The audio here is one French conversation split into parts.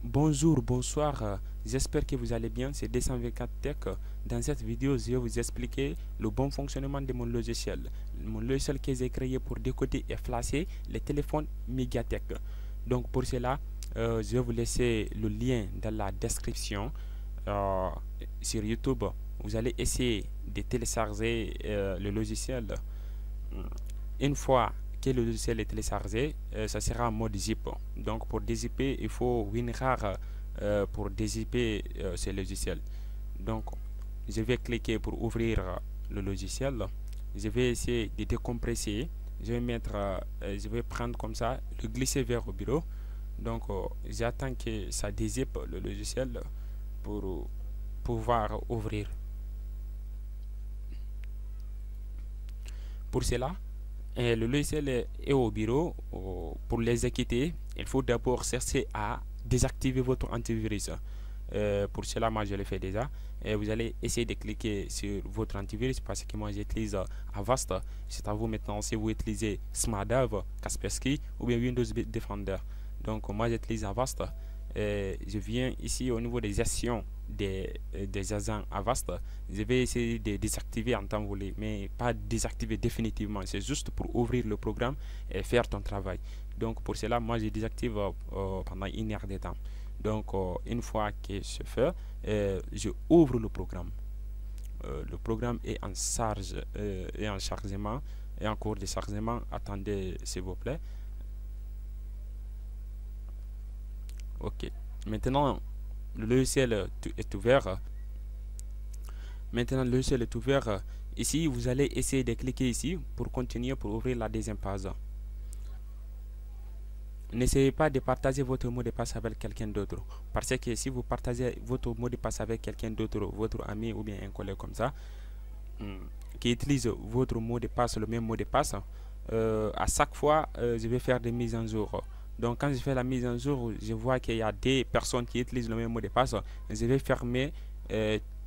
Bonjour, bonsoir, j'espère que vous allez bien, c'est D124 Tech. Dans cette vidéo, je vais vous expliquer le bon fonctionnement de mon logiciel. Mon logiciel que j'ai créé pour décoder et flasher les téléphones Mediatek. Donc pour cela, je vais vous laisser le lien dans la description. Sur YouTube, vous allez essayer de télécharger le logiciel. Une fois que le logiciel est téléchargé, ça sera en mode zip. Donc pour dézipper, il faut WinRAR pour dézipper ce logiciel. Donc je vais cliquer pour ouvrir le logiciel. Je vais essayer de décompresser. Je vais prendre comme ça, le glisser vers le bureau. Donc j'attends que ça dézippe le logiciel pour pouvoir ouvrir. Pour cela, le logiciel est au bureau. Pour l'exécuter, il faut d'abord chercher à désactiver votre antivirus. Pour cela, moi je le fais déjà. Et vous allez essayer de cliquer sur votre antivirus parce que moi j'utilise Avast. C'est à vous maintenant si vous utilisez Smartdev, Kaspersky ou bien Windows Defender. Donc moi j'utilise Avast. Je viens ici au niveau des gestions des agents Avast. Je vais essayer de désactiver en temps voulu, mais pas désactiver définitivement. C'est juste pour ouvrir le programme et faire ton travail. Donc pour cela, moi je désactive pendant 1 heure de temps. Donc une fois que c'est fait, je ouvre le programme. Le programme est en charge et en chargement et en cours de chargement. Attendez s'il vous plaît. Ok, maintenant le logiciel est ouvert. Maintenant le logiciel est ouvert. Ici vous allez essayer de cliquer ici pour continuer, pour ouvrir la deuxième page. N'essayez pas de partager votre mot de passe avec quelqu'un d'autre, parce que si vous partagez votre mot de passe avec quelqu'un d'autre, votre ami ou bien un collègue comme ça, qui utilise votre mot de passe, le même mot de passe, à chaque fois je vais faire des mises en jour. Donc quand je fais la mise en jour, je vois qu'il y a des personnes qui utilisent le même mot de passe. Je vais fermer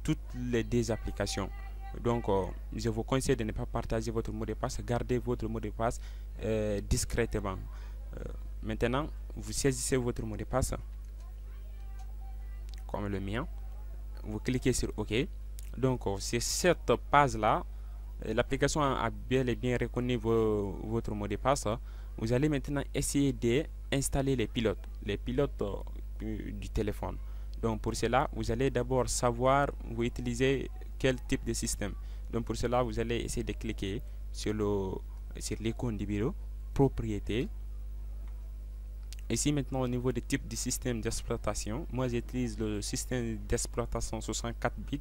toutes les deux applications. Donc je vous conseille de ne pas partager votre mot de passe. Gardez votre mot de passe discrètement. Maintenant, vous saisissez votre mot de passe comme le mien. Vous cliquez sur OK. Donc sur cette page là, l'application a bel et bien reconnu votre mot de passe. Vous allez maintenant essayer d'installer les pilotes du téléphone. Donc pour cela, vous allez d'abord savoir vous utilisez quel type de système. Donc pour cela, vous allez essayer de cliquer sur l'icône du bureau, propriété. Ici maintenant au niveau des types de système d'exploitation, moi j'utilise le système d'exploitation 64 bits.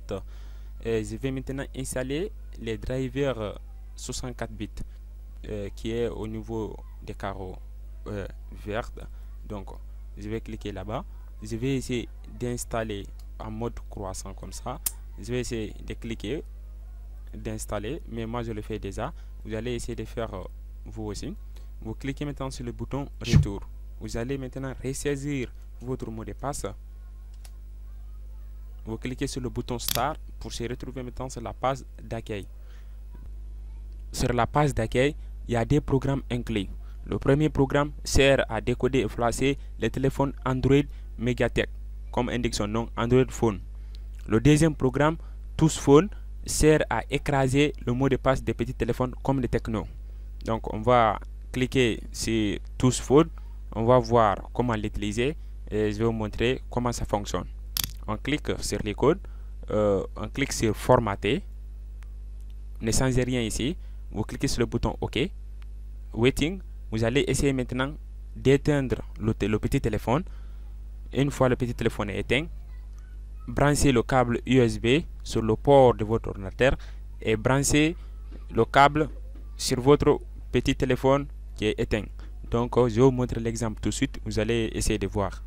Je vais maintenant installer les drivers 64 bits qui est au niveau des carreaux verts. Donc je vais cliquer là-bas. Je vais essayer d'installer en mode croissant comme ça. Je vais essayer de cliquer d'installer, mais moi je le fais déjà. Vous allez essayer de faire vous aussi. Vous cliquez maintenant sur le bouton retour. Vous allez maintenant ressaisir votre mot de passe. Vous cliquez sur le bouton start pour se retrouver maintenant sur la page d'accueil. Sur la page d'accueil, il y a des programmes inclus. Le premier programme sert à décoder et flasher les téléphones Android Mediatek, comme indique son nom, Android Phone. Le deuxième programme, Tous Phone, sert à écraser le mot de passe des petits téléphones comme les Techno. Donc on va cliquer sur Tous Phone. On va voir comment l'utiliser et je vais vous montrer comment ça fonctionne. On clique sur l'icône, on clique sur formater. Ne changez rien ici. Vous cliquez sur le bouton OK. Waiting. Vous allez essayer maintenant d'éteindre le petit téléphone. Une fois le petit téléphone est éteint, branchez le câble USB sur le port de votre ordinateur et branchez le câble sur votre petit téléphone qui est éteint. Donc je vais vous montrer l'exemple tout de suite. Vous allez essayer de voir.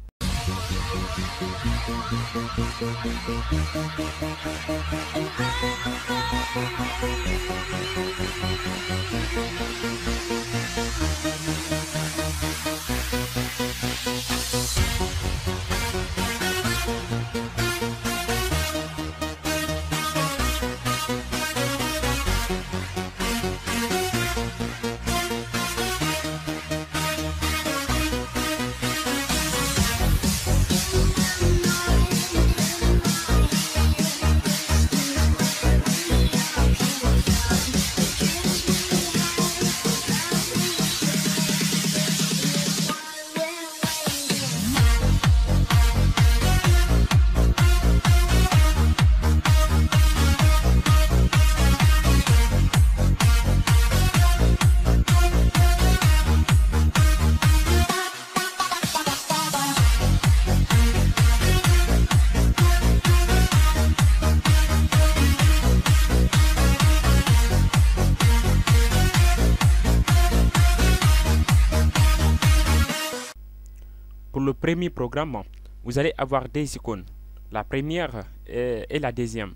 le premier programme, vous allez avoir des icônes. La première et la deuxième.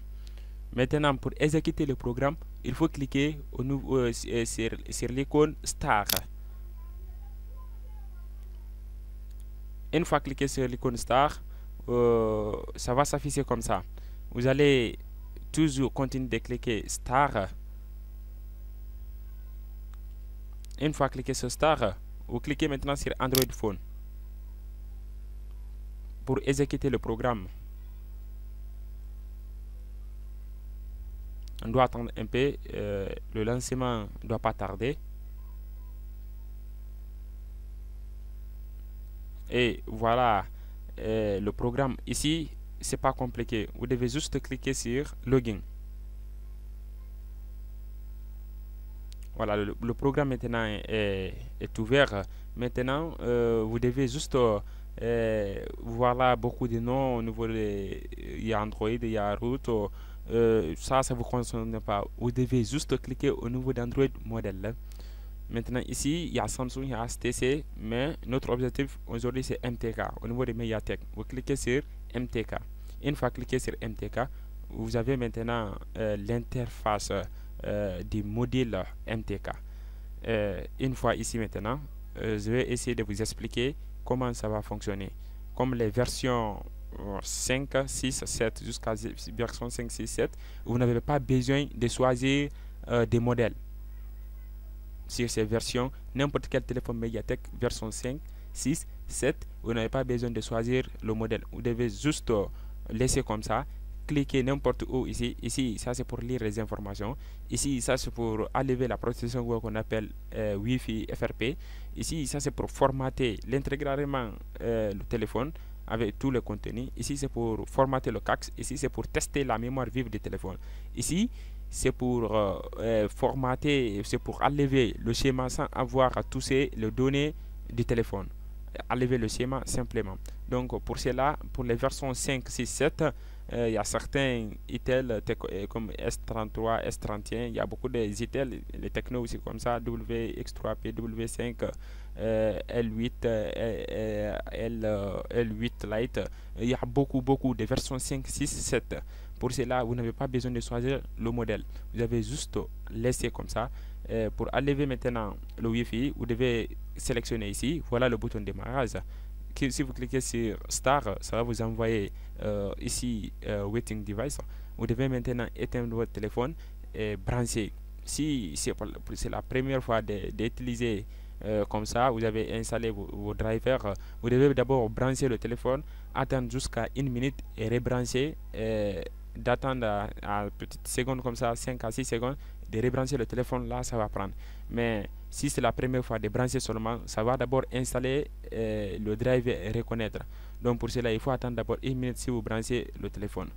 Maintenant, pour exécuter le programme, il faut cliquer sur l'icône Star. Une fois cliqué sur l'icône Star, ça va s'afficher comme ça. Vous allez toujours continuer de cliquer Star. Une fois cliqué sur Star, vous cliquez maintenant sur Android Phone pour exécuter le programme. On doit attendre un peu, le lancement ne doit pas tarder. Et voilà, le programme ici, c'est pas compliqué. Vous devez juste cliquer sur Login. Voilà, le programme maintenant est ouvert. Maintenant, vous devez juste voilà beaucoup de noms au niveau il y a Android, il y a Root. Ça vous concerne pas. Vous devez juste cliquer au niveau d'Android modèle. Maintenant ici, il y a Samsung, il y a HTC, mais notre objectif aujourd'hui c'est MTK. Au niveau de Mediatek, vous cliquez sur MTK. Une fois cliqué sur MTK, vous avez maintenant l'interface du module MTK. Une fois ici maintenant, je vais essayer de vous expliquer comment ça va fonctionner. Comme les versions 5, 6, 7 jusqu'à version 5, 6, 7, vous n'avez pas besoin de choisir des modèles. Sur ces versions, n'importe quel téléphone Mediatek version 5, 6, 7, vous n'avez pas besoin de choisir le modèle. Vous devez juste laisser comme ça, cliquer n'importe où ici. Ici, ça c'est pour lire les informations. Ici, ça c'est pour enlever la protection qu'on appelle Wi-Fi FRP. Ici, ça c'est pour formater l'intégralement le téléphone avec tout le contenu. Ici, c'est pour formater le CAX. Ici, c'est pour tester la mémoire vive du téléphone. Ici, c'est pour formater, c'est pour enlever le schéma sans avoir à toucher les données du téléphone. Enlever le schéma simplement. Donc, pour cela, pour les versions 5, 6, 7, il y a certains ITEL comme S33, S31, il y a beaucoup de ITEL, les technos aussi comme ça, WX3P, W5, L8, L8 Lite. Il y a beaucoup de versions 5, 6, 7. Pour cela, vous n'avez pas besoin de choisir le modèle. Vous avez juste laissé comme ça. Pour enlever maintenant le Wi-Fi, vous devez sélectionner ici. Voilà le bouton démarrage. Si vous cliquez sur Star, ça va vous envoyer ici Waiting Device. Vous devez maintenant éteindre votre téléphone et brancher. Si c'est la première fois d'utiliser comme ça, vous avez installé vos drivers, vous devez d'abord brancher le téléphone, attendre jusqu'à 1 minute et rebrancher, d'attendre à petite seconde comme ça, 5 à 6 secondes, de rebrancher le téléphone. Là ça va prendre. Mais si c'est la première fois de brancher seulement, ça va d'abord installer le driver et reconnaître. Donc pour cela, il faut attendre d'abord 1 minute si vous branchez le téléphone.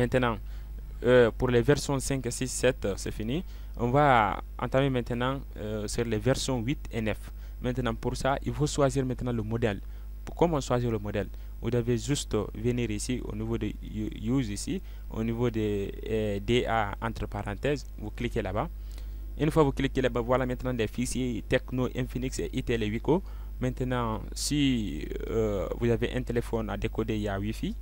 maintenant, pour les versions 5, 6, 7, c'est fini. On va entamer maintenant sur les versions 8 et 9. Maintenant, pour ça, il faut choisir maintenant le modèle. Comment choisir le modèle? Vous devez juste venir ici au niveau de Use, ici, au niveau de DA entre parenthèses, vous cliquez là-bas. Une fois que vous cliquez là-bas, voilà maintenant des fichiers Tecno, Infinix et Itel et Wico. Maintenant, si vous avez un téléphone à décoder, il y a Wi-Fi.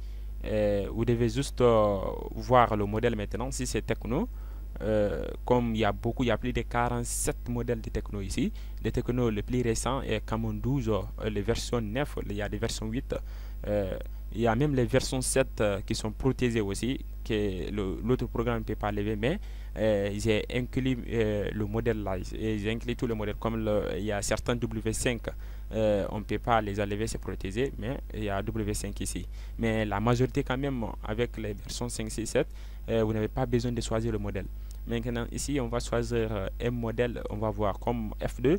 Vous devez juste voir le modèle maintenant, si c'est Tecno. Comme il y a plus de 47 modèles de Tecno ici. Le Tecno le plus récent est Camon 12, les versions 9, il y a des versions 8. Il y a même les versions 7 qui sont protégées aussi, que l'autre programme ne peut pas lever, mais j'ai inclus le modèle là, j'ai inclus tous les modèles, comme il y a certains W5, on ne peut pas les enlever, c'est protégé, mais il y a W5 ici. Mais la majorité quand même, avec les versions 5, 6, 7, vous n'avez pas besoin de choisir le modèle. Maintenant, ici, on va choisir un modèle, on va voir comme F2.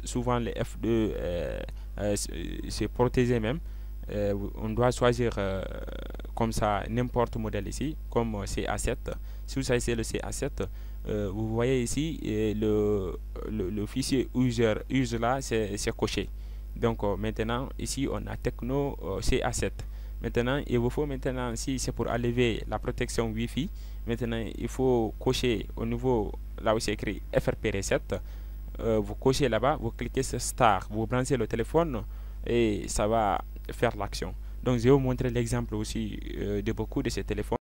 Souvent, les F2, c'est protégé même. On doit choisir comme ça n'importe modèle ici, comme CA7. Si vous choisissez le CA7, vous voyez ici le fichier user là, c'est coché. Donc maintenant, ici, on a Tecno CA7. Maintenant, il vous faut maintenant, si c'est pour enlever la protection Wi-Fi, maintenant il faut cocher au niveau, là où c'est écrit FRP7, vous cochez là-bas, vous cliquez sur Star, vous branchez le téléphone et ça va faire l'action. Donc je vais vous montrer l'exemple aussi de beaucoup de ces téléphones.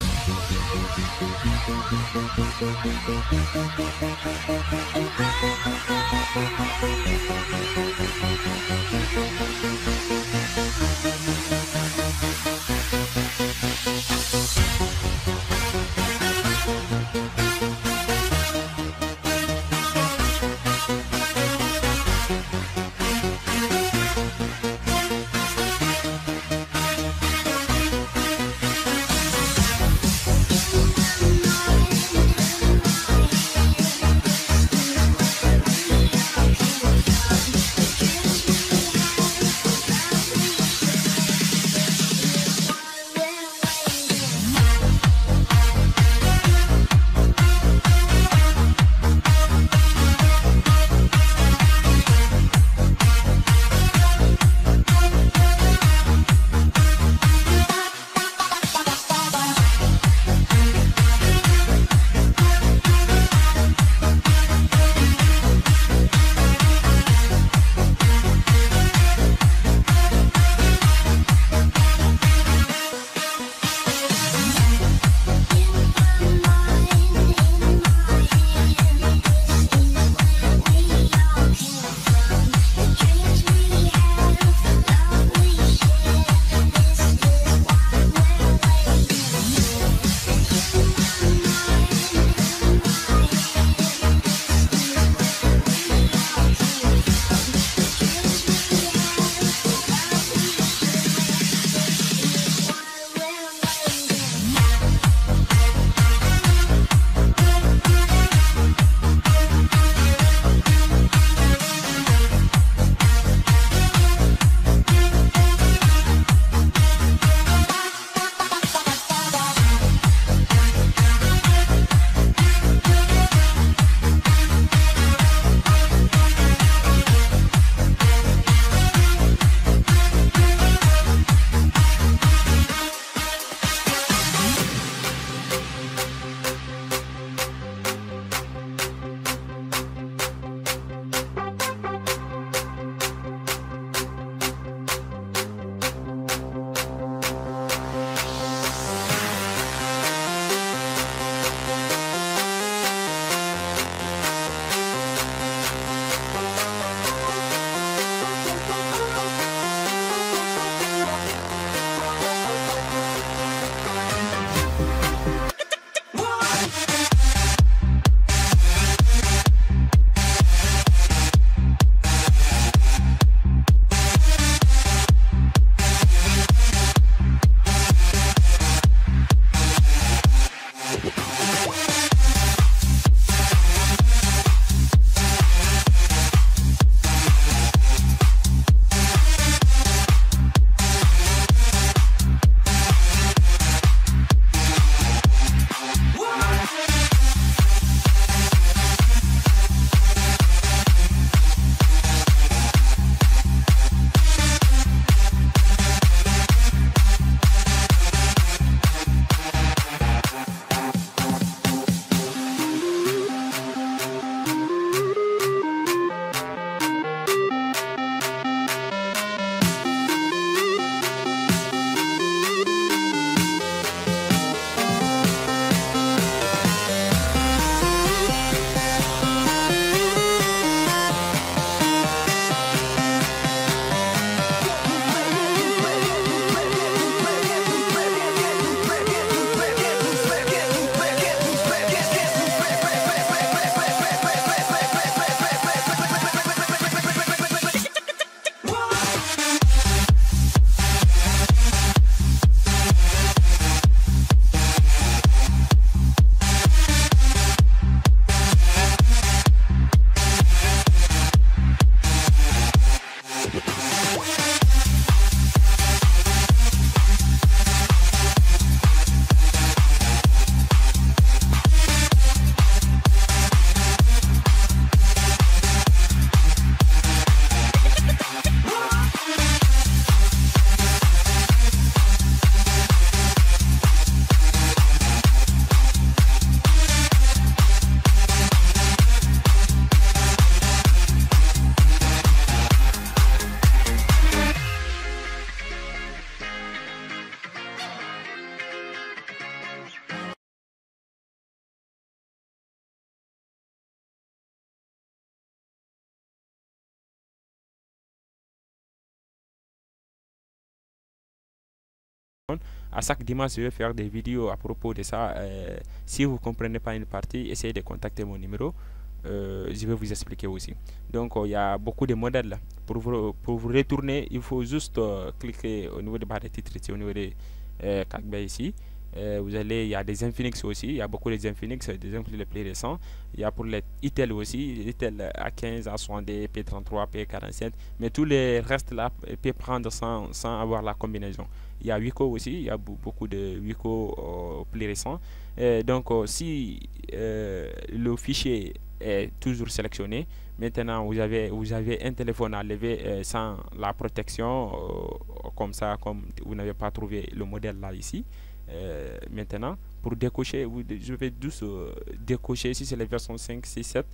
À chaque dimanche, je vais faire des vidéos à propos de ça. Si vous ne comprenez pas une partie, essayez de contacter mon numéro. Je vais vous expliquer aussi. Donc, il y a beaucoup de modèles là. Pour vous retourner, il faut juste cliquer au niveau de barre de titre ici, au niveau de Kakbay ici. Il y a des Infinix aussi, il y a beaucoup de Infinix, des exemples les plus récents. Il y a pour les Itel aussi, Itel A15, A60, P33, P47, mais tous les restes là peuvent prendre sans avoir la combinaison. Il y a Wiko aussi, il y a beaucoup de Wiko plus récents. Donc, si le fichier est toujours sélectionné, maintenant vous avez un téléphone à lever sans la protection, comme ça, comme vous n'avez pas trouvé le modèle là ici. Maintenant, pour décocher, je vais juste décocher si c'est la version 5, 6, 7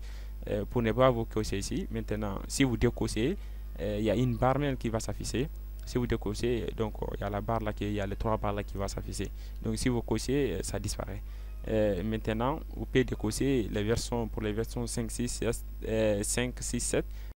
pour ne pas vous cocher ici. Maintenant, si vous décochez, il y a une barre même qui va s'afficher. Si vous décochez, donc il y a la barre là, il y a les trois barres là qui va s'afficher. Donc si vous cochez, ça disparaît. Maintenant, vous pouvez décocher les versions pour les versions 5, 6, 7, 5, 6, 7.